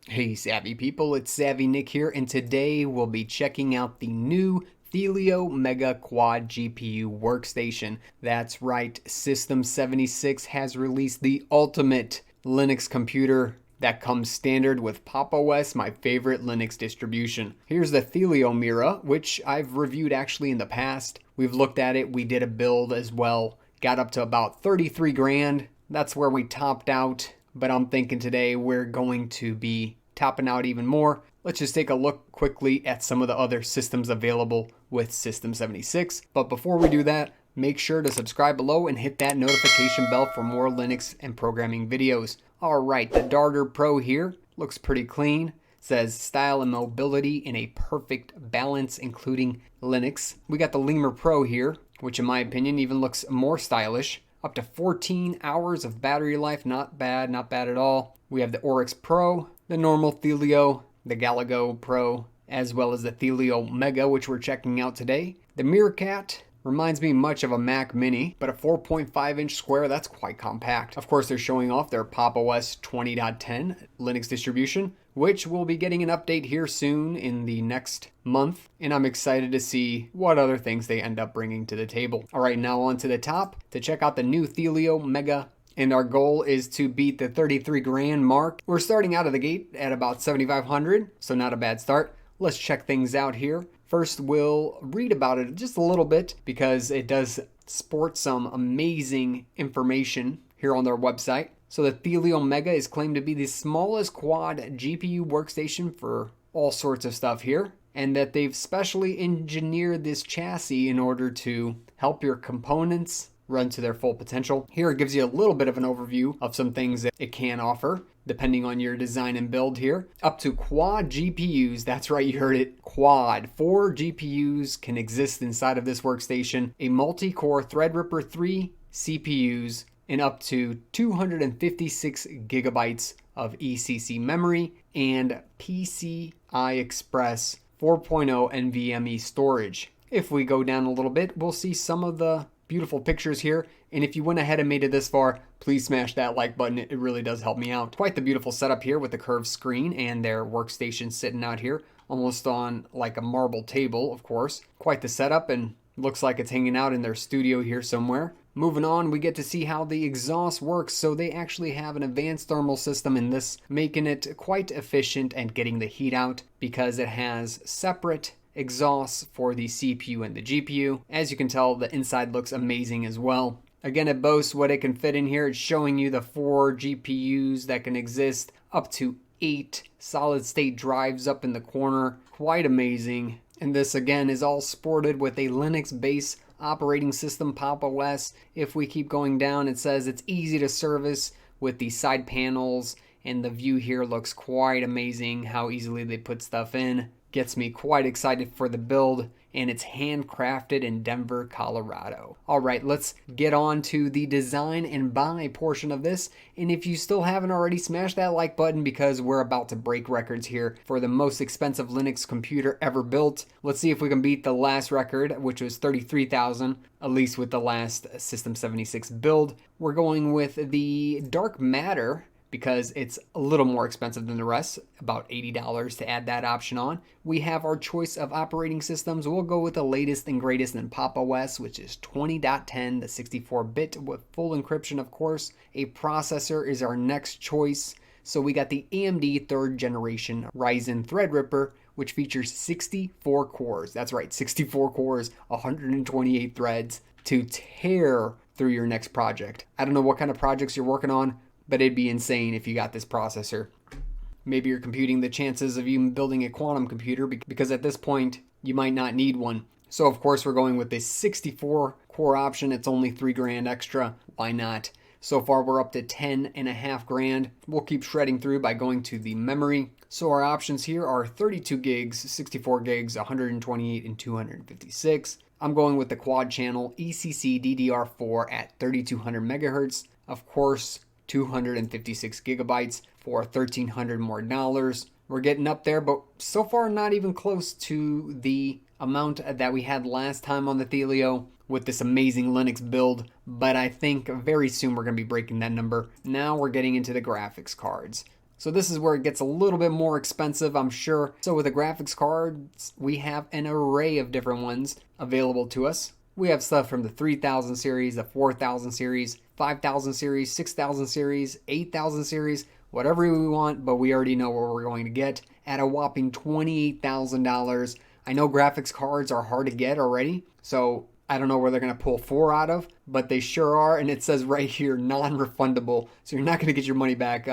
Hey Savvy people, it's Savvy Nick here, and today we'll be checking out the new THELIO Mega Quad GPU workstation. That's right, System 76 has released the ultimate Linux computer that comes standard with PopOS, my favorite Linux distribution. Here's the THELIO Mira, which I've reviewed actually in the past. We've looked at it, we did a build as well, got up to about 33 grand. That's where we topped out. But I'm thinking today we're going to be topping out even more. Let's just take a look quickly at some of the other systems available with System 76. But before we do that, make sure to subscribe below and hit that notification bell for more Linux and programming videos. All right, the Darter Pro here looks pretty clean. Says style and mobility in a perfect balance, including Linux. We got the Lemur Pro here, which in my opinion even looks more stylish. Up to 14 hours of battery life, not bad at all. We have the Oryx Pro, the normal THELIO, the Galago Pro, as well as the THELIO Mega, which we're checking out today. The Meerkat reminds me much of a Mac Mini, but a 4.5-inch square, that's quite compact. Of course, they're showing off their PopOS 20.10 Linux distribution, which we'll be getting an update here soon in the next month, and I'm excited to see what other things they end up bringing to the table. All right, now on to the top to check out the new THELIO Mega, and our goal is to beat the 33 grand mark. We're starting out of the gate at about 7,500, so not a bad start. Let's check things out here. First, we'll read about it just a little bit because it does sport some amazing information here on their website. So the THELIO Mega is claimed to be the smallest quad GPU workstation for all sorts of stuff here, and that they've specially engineered this chassis in order to help your components run to their full potential. Here it gives you a little bit of an overview of some things that it can offer depending on your design and build here. Up to quad GPUs, that's right, you heard it, quad. 4 GPUs can exist inside of this workstation, a multi-core Threadripper 3 CPUs, and up to 256 gigabytes of ECC memory and PCI Express 4.0 NVMe storage. If we go down a little bit, we'll see some of the beautiful pictures here, and if you went ahead and made it this far, please smash that like button. It really does help me out. Quite the beautiful setup here with the curved screen and their workstation sitting out here almost on like a marble table, of course. Quite the setup, and looks like it's hanging out in their studio here somewhere. Moving on, we get to see how the exhaust works. So they actually have an advanced thermal system in this, making it quite efficient and getting the heat out because it has separate exhausts for the CPU and the GPU. As you can tell, the inside looks amazing as well. Again, it boasts what it can fit in here. It's showing you the 4 GPUs that can exist, up to 8 solid state drives up in the corner. Quite amazing. And this again is all sported with a Linux based operating system, PopOS. If we keep going down, it says it's easy to service with the side panels, and the view here looks quite amazing how easily they put stuff in. Gets me quite excited for the build, and it's handcrafted in Denver, Colorado. All right, let's get on to the design and buy portion of this. And if you still haven't already, smash that like button because we're about to break records here for the most expensive Linux computer ever built. Let's see if we can beat the last record, which was $33,000, at least with the last System 76 build. We're going with the Dark Matter, because it's a little more expensive than the rest, about $80 to add that option on. We have our choice of operating systems. We'll go with the latest and greatest in PopOS, which is 20.10, the 64-bit with full encryption, of course. A processor is our next choice. So we got the AMD 3rd generation Ryzen Threadripper, which features 64 cores. That's right, 64 cores, 128 threads to tear through your next project. I don't know what kind of projects you're working on, but it'd be insane if you got this processor. Maybe you're computing the chances of even building a quantum computer, because at this point, you might not need one. So of course, we're going with this 64 core option. It's only 3 grand extra. Why not? So far, we're up to 10.5 grand. We'll keep shredding through by going to the memory. So our options here are 32 gigs, 64 gigs, 128, and 256. I'm going with the quad channel ECC DDR4 at 3200 megahertz. Of course, 256 gigabytes for $1,300 more dollars. We're getting up there, but so far not even close to the amount that we had last time on the THELIO with this amazing Linux build, but I think very soon we're going to be breaking that number. Now we're getting into the graphics cards. So this is where it gets a little bit more expensive, I'm sure. So with the graphics cards, we have an array of different ones available to us. We have stuff from the 3000 series, the 4000 series, 5000 series, 6000 series, 8000 series, whatever we want, but we already know what we're going to get at a whopping $28,000. I know graphics cards are hard to get already, so I don't know where they're going to pull 4 out of, but they sure are, and it says right here, non-refundable, so you're not going to get your money back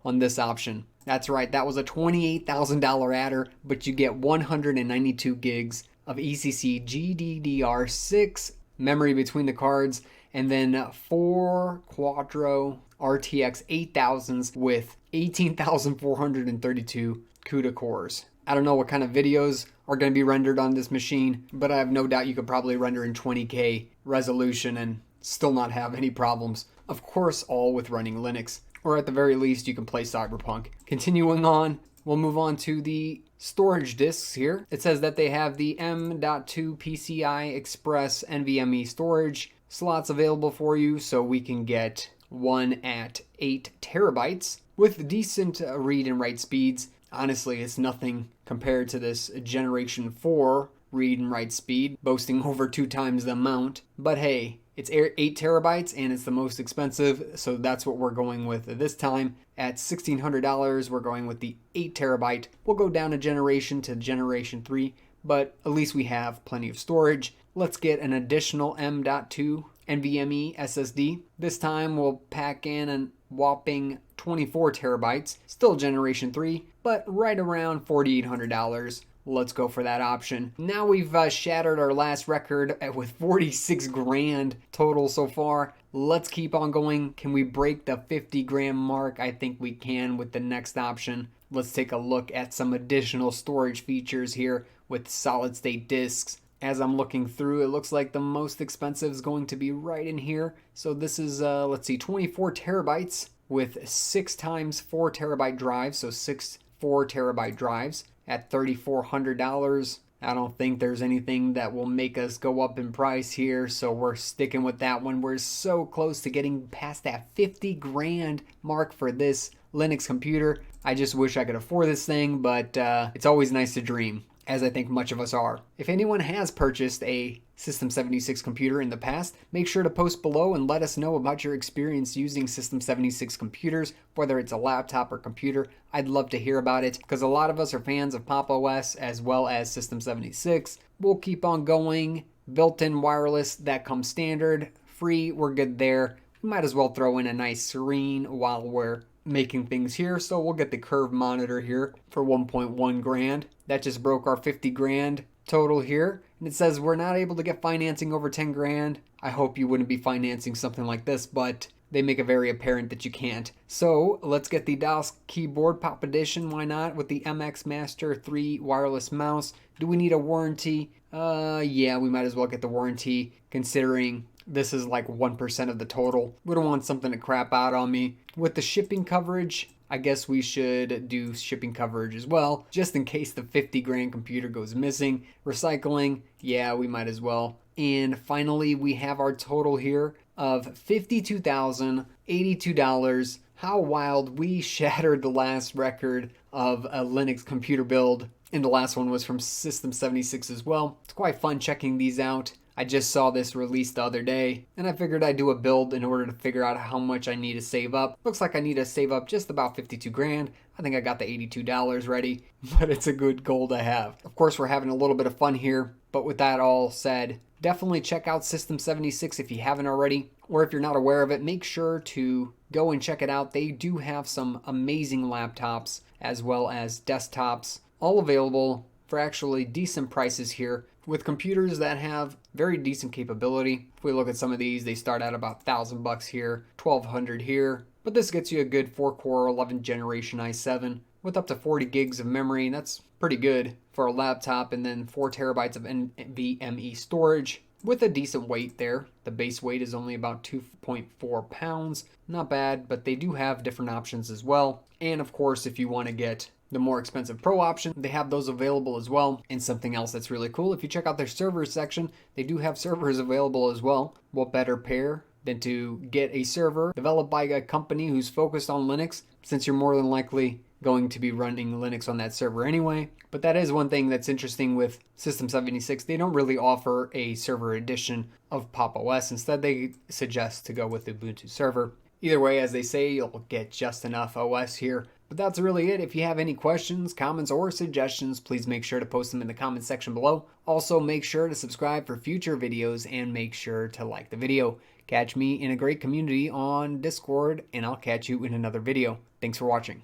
on this option. That's right, that was a $28,000 adder, but you get 192 gigs of ECC GDDR6 memory between the cards, and then 4 Quadro RTX 8000s with 18,432 CUDA cores. I don't know what kind of videos are going to be rendered on this machine, but I have no doubt you could probably render in 20K resolution and still not have any problems. Of course, all with running Linux, or at the very least, you can play Cyberpunk. Continuing on, we'll move on to the storage disks here. It says that they have the M.2 PCI Express NVMe storage slots available for you, so we can get one at 8 terabytes with decent read and write speeds. Honestly, it's nothing compared to this Generation 4 read and write speed, boasting over 2 times the amount. But hey, it's 8 terabytes and it's the most expensive, so that's what we're going with this time. At $1,600, we're going with the 8 terabyte. We'll go down a generation to Generation 3, but at least we have plenty of storage. Let's get an additional M.2 NVMe SSD. This time we'll pack in a whopping 24 terabytes, still Generation 3, but right around $4,800. Let's go for that option. Now we've shattered our last record with 46 grand total so far. Let's keep on going. Can we break the 50 grand mark? I think we can with the next option. Let's take a look at some additional storage features here with solid state disks. As I'm looking through, it looks like the most expensive is going to be right in here. So this is, let's see, 24 terabytes with 6 times 4 terabyte drives. So 6 4 terabyte drives at $3,400. I don't think there's anything that will make us go up in price here, so we're sticking with that one. We're so close to getting past that 50 grand mark for this Linux computer. I just wish I could afford this thing, but it's always nice to dream, as I think much of us are. If anyone has purchased a System 76 computer in the past, make sure to post below and let us know about your experience using System 76 computers, whether it's a laptop or computer. I'd love to hear about it because a lot of us are fans of PopOS as well as System 76. We'll keep on going. Built-in wireless, that comes standard. Free, we're good there. We might as well throw in a nice screen while we're making things here, so we'll get the curved monitor here for 1.1 grand. That just broke our 50 grand total here, and it says we're not able to get financing over 10 grand. I hope you wouldn't be financing something like this, but they make it very apparent that you can't. So let's get the DOS keyboard pop edition, why not, with the MX Master 3 wireless mouse. Do we need a warranty? Yeah, we might as well get the warranty, considering this is like 1% of the total. We don't want something to crap out on me. With the shipping coverage, I guess we should do shipping coverage as well, just in case the 50 grand computer goes missing. Recycling, yeah, we might as well. And finally, we have our total here of $52,082. How wild. We shattered the last record of a Linux computer build, and the last one was from System 76 as well. It's quite fun checking these out. I just saw this released the other day, and I figured I'd do a build in order to figure out how much I need to save up. Looks like I need to save up just about 52 grand. I think I got the $82 ready, but it's a good goal to have. Of course, we're having a little bit of fun here, but with that all said, definitely check out System 76 if you haven't already, or if you're not aware of it, make sure to go and check it out. They do have some amazing laptops as well as desktops, all available for actually decent prices here, with computers that have very decent capability. If we look at some of these, they start at about $1,000 here, $1,200 here, but this gets you a good 4-core 11th generation i7 with up to 40 gigs of memory, and that's pretty good for a laptop, and then 4 terabytes of NVMe storage with a decent weight there. The base weight is only about 2.4 pounds. Not bad, but they do have different options as well. And of course, if you want to get the more expensive Pro option, they have those available as well. And something else that's really cool, if you check out their servers section, they do have servers available as well. What better pair than to get a server developed by a company who's focused on Linux, since you're more than likely going to be running Linux on that server anyway. But that is one thing that's interesting with System 76. They don't really offer a server edition of PopOS. Instead, they suggest to go with Ubuntu server. Either way, as they say, you'll get just enough OS here. But that's really it. If you have any questions, comments, or suggestions, please make sure to post them in the comment section below. Also, make sure to subscribe for future videos and make sure to like the video. Catch me in a great community on Discord, and I'll catch you in another video. Thanks for watching.